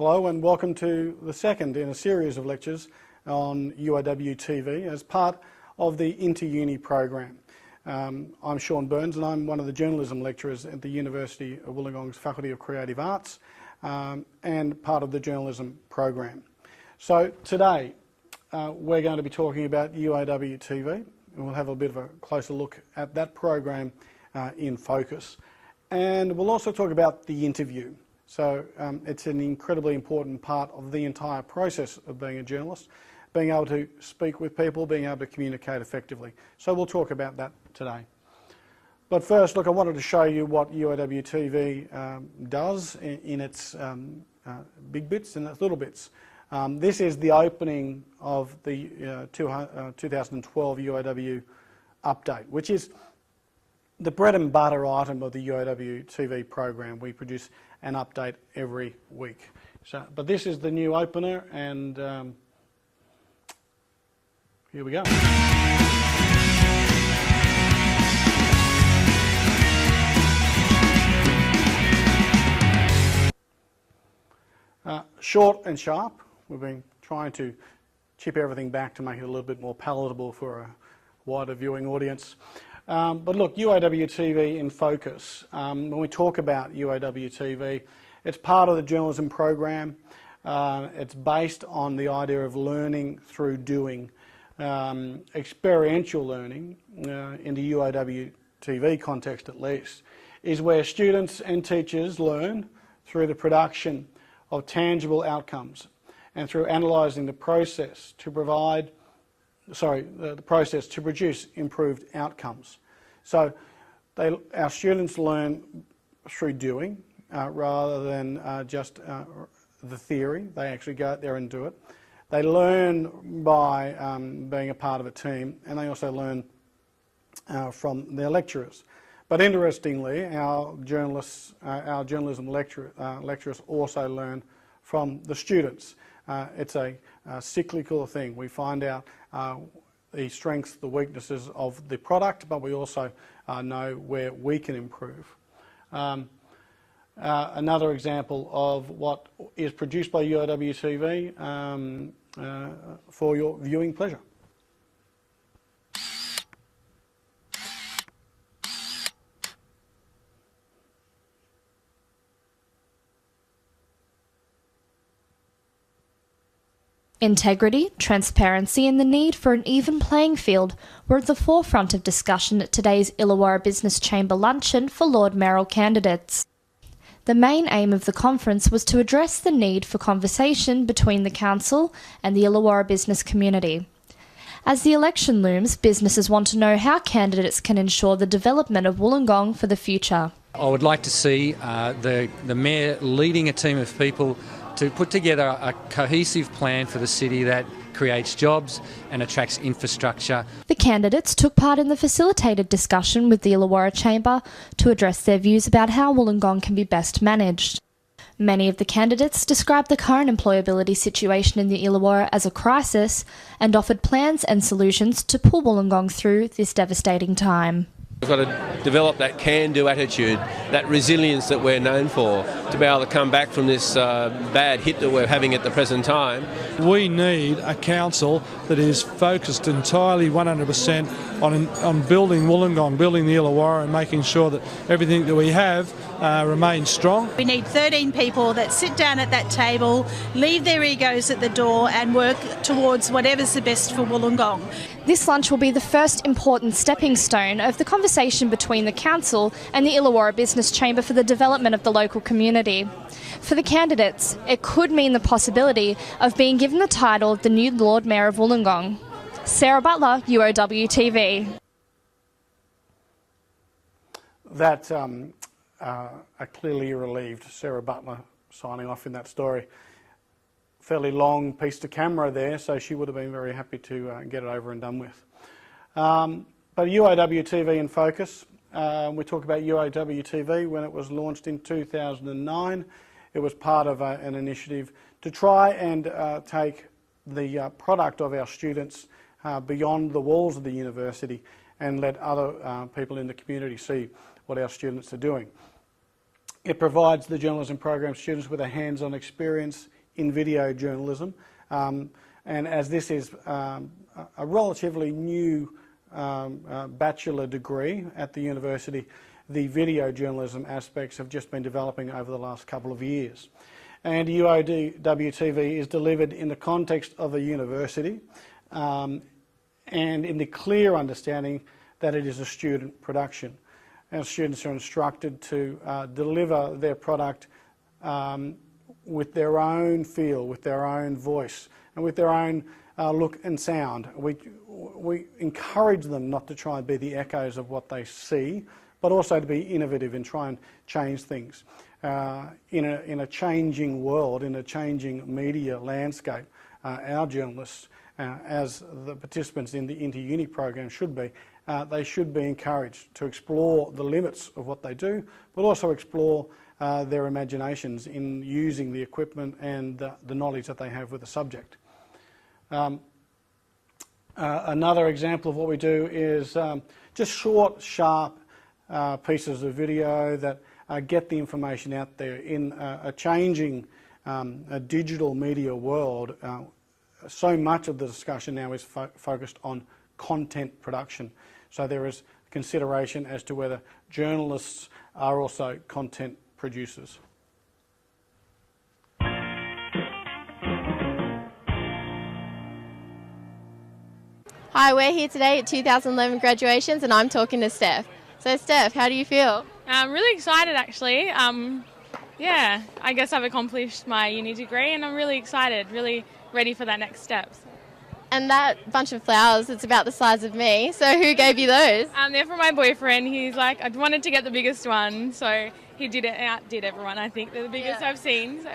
Hello and welcome to the second in a series of lectures on UAW TV as part of the In2uni program. I'm Sean Burns and I'm one of the journalism lecturers at the University of Wollongong's Faculty of Creative Arts and part of the journalism program. So today we're going to be talking about UAW TV and we'll have a bit of a closer look at that program in focus. And we'll also talk about the interview. So it's an incredibly important part of the entire process of being a journalist, being able to speak with people, being able to communicate effectively. So we'll talk about that today. But first, look, I wanted to show you what UAW TV does in its big bits and its little bits. This is the opening of the 2012 UAW update, which is the bread and butter item of the UAW TV program. We produce an update every week. So, but this is the new opener, and here we go. Short and sharp. We've been trying to chip everything back to make it a little bit more palatable for a wider viewing audience. But look, UAW TV in focus. When we talk about UAW TV, it's part of the journalism program. It's based on the idea of learning through doing. Experiential learning, in the UAW TV context at least, is where students and teachers learn through the production of tangible outcomes and through analysing the process to the process to produce improved outcomes. So our students learn through doing rather than just the theory. They actually go out there and do it. They learn by being a part of a team, and they also learn from their lecturers. But interestingly, our journalism lecturers also learn from the students. It's a cyclical thing. We find out the strengths, the weaknesses of the product, but we also know where we can improve. Another example of what is produced by UAW TV for your viewing pleasure. Integrity, transparency and the need for an even playing field were at the forefront of discussion at today's Illawarra Business Chamber luncheon for Lord Mayoral candidates. The main aim of the conference was to address the need for conversation between the Council and the Illawarra business community. As the election looms, businesses want to know how candidates can ensure the development of Wollongong for the future. I would like to see the Mayor leading a team of people to put together a cohesive plan for the city that creates jobs and attracts infrastructure. The candidates took part in the facilitated discussion with the Illawarra Chamber to address their views about how Wollongong can be best managed. Many of the candidates described the current employability situation in the Illawarra as a crisis and offered plans and solutions to pull Wollongong through this devastating time. We've got to develop that can-do attitude, that resilience that we're known for, to be able to come back from this bad hit that we're having at the present time. We need a council that is focused entirely 100% on building Wollongong, building the Illawarra and making sure that everything that we have remains strong. We need 13 people that sit down at that table, leave their egos at the door and work towards whatever's the best for Wollongong. This lunch will be the first important stepping stone of the conversation between the Council and the Illawarra Business Chamber for the development of the local community. For the candidates, it could mean the possibility of being given the title of the new Lord Mayor of Wollongong. Sarah Butler, UOW TV. That a clearly relieved Sarah Butler signing off in that story. Fairly long piece to camera there, so she would have been very happy to get it over and done with. But UAW TV in focus. We talk about UAW TV when it was launched in 2009. It was part of an initiative to try and take the product of our students beyond the walls of the university and let other people in the community see what our students are doing. It provides the journalism program students with a hands-on experience in video journalism, and as this is a relatively new bachelor degree at the university, the video journalism aspects have just been developing over the last couple of years. And UOW-TV is delivered in the context of a university and in the clear understanding that it is a student production. And students are instructed to deliver their product with their own feel, with their own voice, and with their own look and sound. We encourage them not to try and be the echoes of what they see, but also to be innovative and try and change things. In a changing world, in a changing media landscape, our journalists, as the participants in the In2uni program should be, they should be encouraged to explore the limits of what they do, but also explore their imaginations in using the equipment and the knowledge that they have with the subject. Another example of what we do is just short, sharp pieces of video that get the information out there. In a changing digital media world, so much of the discussion now is focused on content production. So there is consideration as to whether journalists are also content producers. Hi, we're here today at 2011 graduations and I'm talking to Steph. So Steph, how do you feel? I'm really excited actually. Yeah, I guess I've accomplished my uni degree and I'm really excited, really ready for that next step. And that bunch of flowers, it's about the size of me, so who gave you those? They're from my boyfriend. He's like, I wanted to get the biggest one, so he did it, outdid everyone, I think. They're the biggest I've seen. So.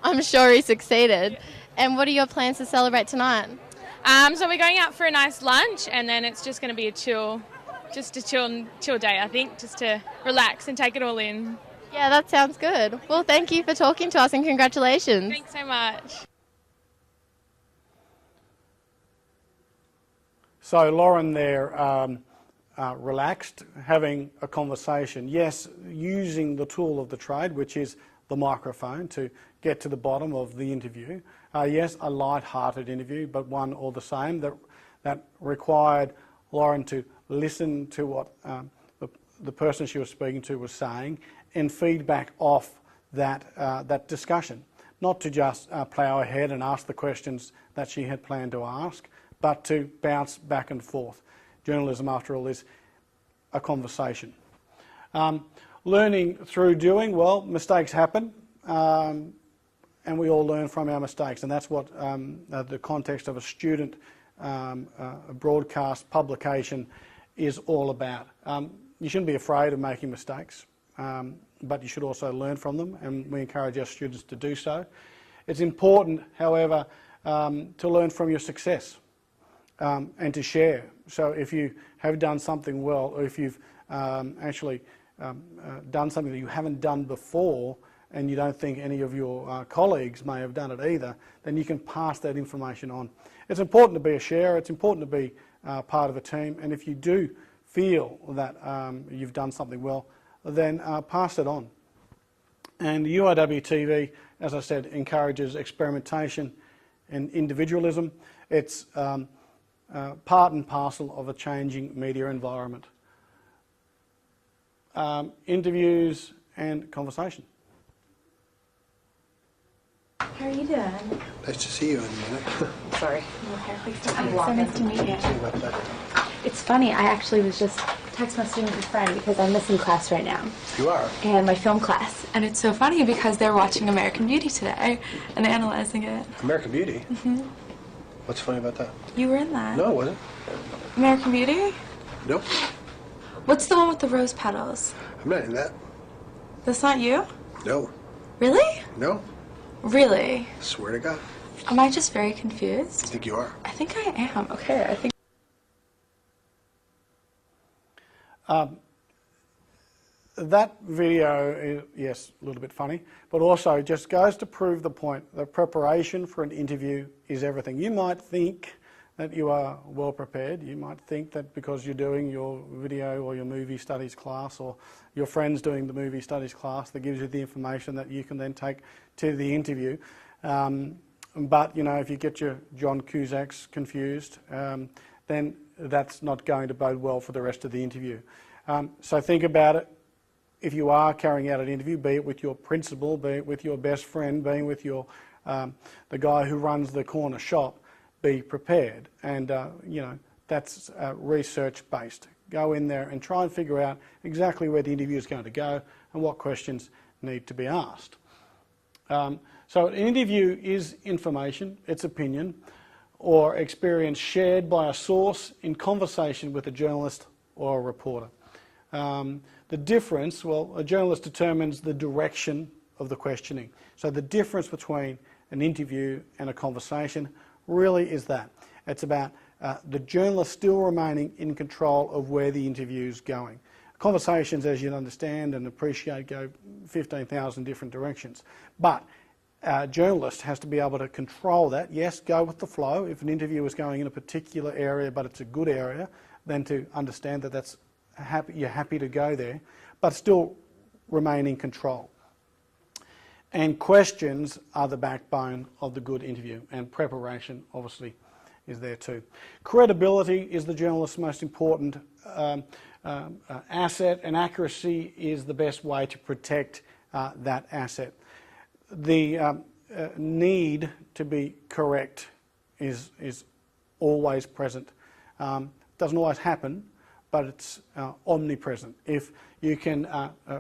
I'm sure he succeeded. And what are your plans to celebrate tonight? So we're going out for a nice lunch and then it's just going to be a chill day, I think, just to relax and take it all in. Yeah, that sounds good. Well, thank you for talking to us and congratulations. Thanks so much. So Lauren there, relaxed, having a conversation. Yes, using the tool of the trade, which is the microphone, to get to the bottom of the interview. Yes, a light-hearted interview, but one all the same that required Lauren to listen to what the person she was speaking to was saying and feedback off that discussion. Not to just plough ahead and ask the questions that she had planned to ask, but to bounce back and forth. Journalism, after all, is a conversation. Learning through doing, well, mistakes happen, and we all learn from our mistakes, and that's what the context of a student broadcast publication is all about. You shouldn't be afraid of making mistakes, but you should also learn from them, and we encourage our students to do so. It's important, however, to learn from your success. And to share. So if you have done something well, or if you've actually done something that you haven't done before and you don't think any of your colleagues may have done it either, then you can pass that information on. It's important to be a sharer, it's important to be part of a team, and if you do feel that you've done something well, then pass it on. And UOW-TV, as I said, encourages experimentation and individualism. It's part and parcel of a changing media environment. Interviews and conversation. How are you doing? Nice to see you in a minute. Sorry. So nice to meet you. It's funny, I actually was just text messaging with a friend because I'm missing class right now. You are? And my film class. And it's so funny because they're watching American Beauty today and analyzing it. American Beauty? Mm-hmm. What's funny about that? You were in that. No, I wasn't. American Beauty? Nope. What's the one with the rose petals? I'm not in that. That's not you? No. Really? No. Really? Swear to God. Am I just very confused? I think you are. I think I am. Okay, I think... That video is, yes, a little bit funny, but also just goes to prove the point that preparation for an interview is everything. You might think that you are well prepared. You might think that because you're doing your video or your movie studies class, or your friend's doing the movie studies class, that gives you the information that you can then take to the interview. But you know, if you get your John Cusacks confused, then that's not going to bode well for the rest of the interview. So think about it. If you are carrying out an interview, be it with your principal, be it with your best friend, be it with your the guy who runs the corner shop, be prepared. And you know, that's research based. Go in there and try and figure out exactly where the interview is going to go and what questions need to be asked. So an interview is information, it's opinion, or experience shared by a source in conversation with a journalist or a reporter. The difference, well, a journalist determines the direction of the questioning. So the difference between an interview and a conversation really is that. It's about the journalist still remaining in control of where the interview is going. Conversations, as you'd understand and appreciate, go 15,000 different directions. But a journalist has to be able to control that. Yes, go with the flow. If an interview is going in a particular area but it's a good area, then to understand that that's you're happy to go there, but still remain in control. And questions are the backbone of the good interview, and preparation obviously is there too. Credibility is the journalist's most important asset, and accuracy is the best way to protect that asset. The need to be correct is always present. Doesn't always happen, but it's omnipresent. If you can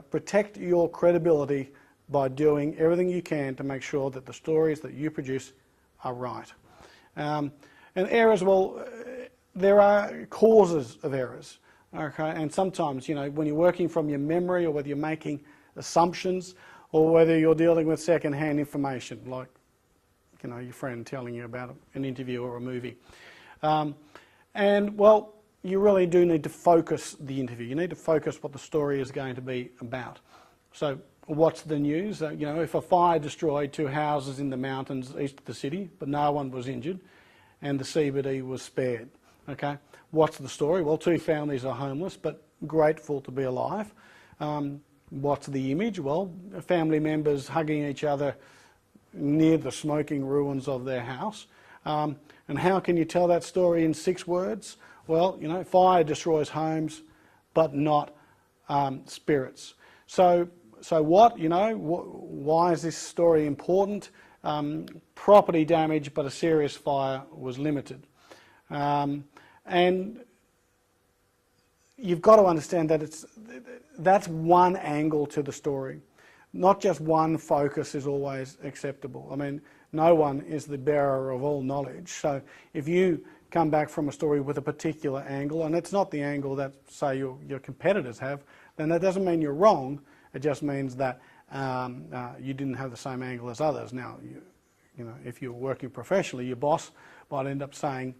protect your credibility by doing everything you can to make sure that the stories that you produce are right. And errors, well, there are causes of errors, okay? And sometimes, you know, when you're working from your memory, or whether you're making assumptions, or whether you're dealing with second-hand information, like, you know, your friend telling you about an interview or a movie. And, well, you really do need to focus the interview. You need to focus what the story is going to be about. So what's the news? You know, if a fire destroyed 2 houses in the mountains east of the city, but no one was injured, and the CBD was spared, okay? What's the story? Well, 2 families are homeless, but grateful to be alive. What's the image? Well, family members hugging each other near the smoking ruins of their house. And how can you tell that story in 6 words? Well, you know, fire destroys homes, but not spirits. So what, you know, why is this story important? Property damage, but a serious fire was limited. And you've got to understand that that's one angle to the story. Not just one focus is always acceptable. I mean, no one is the bearer of all knowledge. So if you come back from a story with a particular angle, and it's not the angle that, say, your competitors have, then that doesn't mean you're wrong. It just means that you didn't have the same angle as others. Now, you know, if you're working professionally, your boss might end up saying,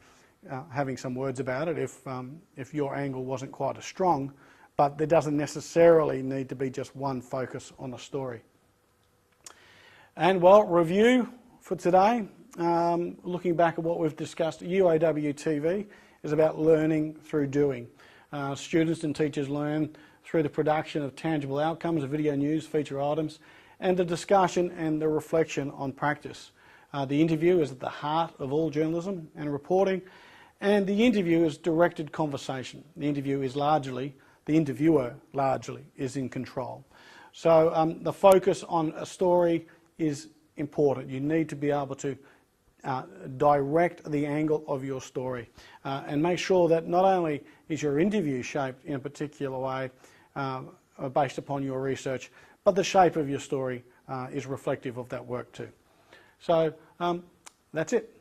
having some words about it if your angle wasn't quite as strong, but there doesn't necessarily need to be just one focus on a story. And, well, review for today. Looking back at what we've discussed, UAW TV is about learning through doing. Students and teachers learn through the production of tangible outcomes of video news, feature items, and the discussion and the reflection on practice. The interview is at the heart of all journalism and reporting, and the interview is directed conversation. The interviewer largely is in control. So the focus on a story is important. You need to be able to direct the angle of your story and make sure that not only is your interview shaped in a particular way based upon your research, but the shape of your story is reflective of that work too. So that's it.